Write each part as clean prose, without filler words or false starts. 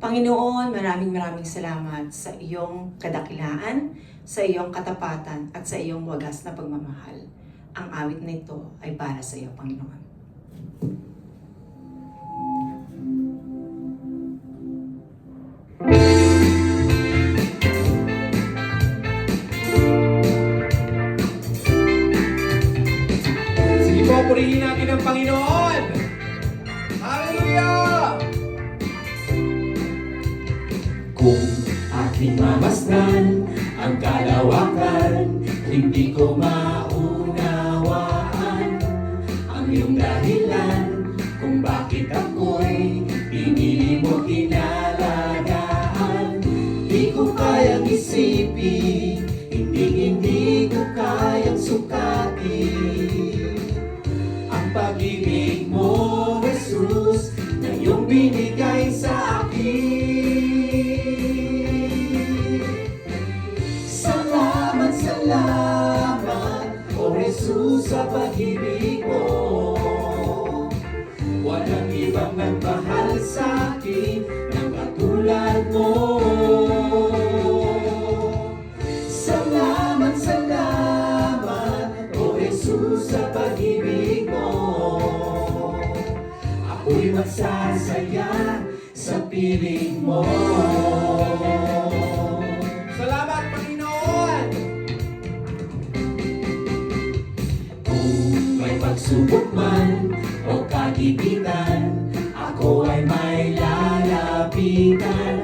Panginoon, maraming salamat sa iyong kadakilaan, sa iyong katapatan, at sa iyong wagas na pagmamahal. Ang awit na ito ay para sa iyo, Panginoon. Sige po, purihin natin ang Panginoon. Hallelujah! Kung aking mamasdan ang kalawakan, hindi ko maunawaan ang iyong dahilan kung bakit ako'y pinili mo kinalagaan. Di ko kayang isipin, hindi ko kayang sukatin ang pag-ibig mo, Jesus, na iyong binigay sa akin. Salamat, O Jesus, sa pag-ibig mo. Walang ibang nagmahal sa akin ng katulad mo. Salamat, O Jesus, sa pag-ibig mo. Ako'y magsasaya sa piling mo. Salamat, Panginoon! Kung may pagsubok man o kagipitan, ako ay may lalapitan.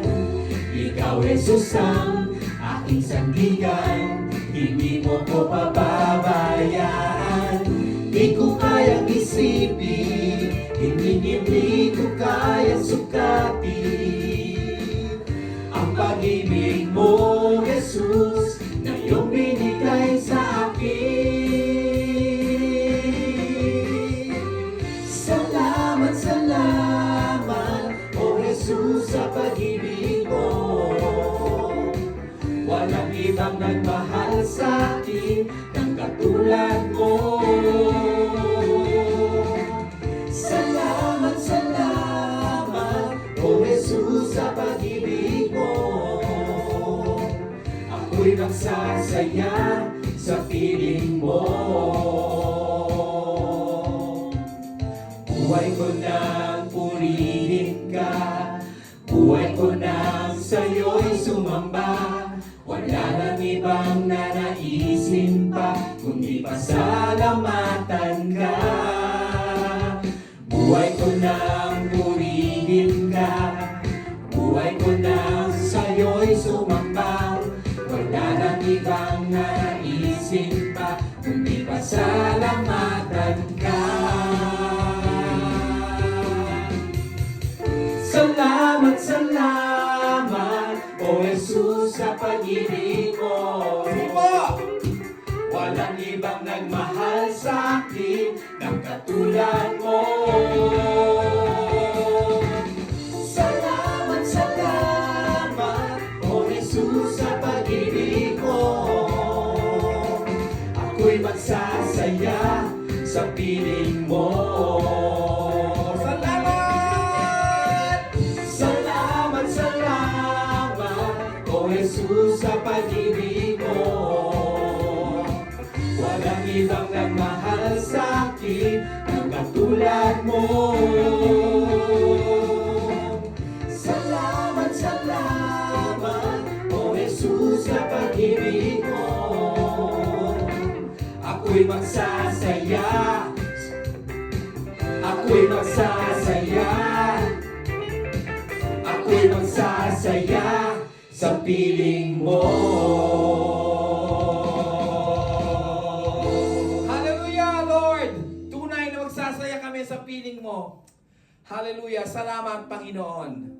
Ikaw, Jesus, ang aking sandigan, hindi mo ko pababayaan. Di ko kayang isipin, hindi ko kayang sukatin ang pag-ibig mo, Jesus, na iyong binigay sa akin. Salamat, O Jesus, sa pag-ibig mo. Walang ibang nagmahal sa akin ng katulad mo. Salamat, O Jesus, sa pag-ibig mo. Ako'y nagsasaya sa piling mo. Buhay ko nang purihin ka, buhay ko nang sa'yo'y sumamba. Wala nang ibang nanaisin pa, kundi pasalamatan ka. Buhay ko nang purihin ka, buhay ko nang sa'yo'y sumamba. Wala nang ibang nanaisin pa, kundi pasalamatan ka. Salamat, O Jesus, sa pag-ibig mo. Sige po! Walang ibang nagmahal sa akin ng katulad mo. Salamat, O Jesus, sa pag-ibig mo. Ako'y magsasaya sa piling mo. Salamat, O Jesus, sa pag-ibig mo. Walang ibang nagmahal sa akin ng katulad mo. Salamat, O Jesus, sa pag-ibig mo. Ako'y magsasaya, ako'y magsasaya, ako'y magsasaya sa piling mo. Hallelujah, Lord! Tunay na magsasaya kami sa piling mo. Hallelujah! Salamat, Panginoon.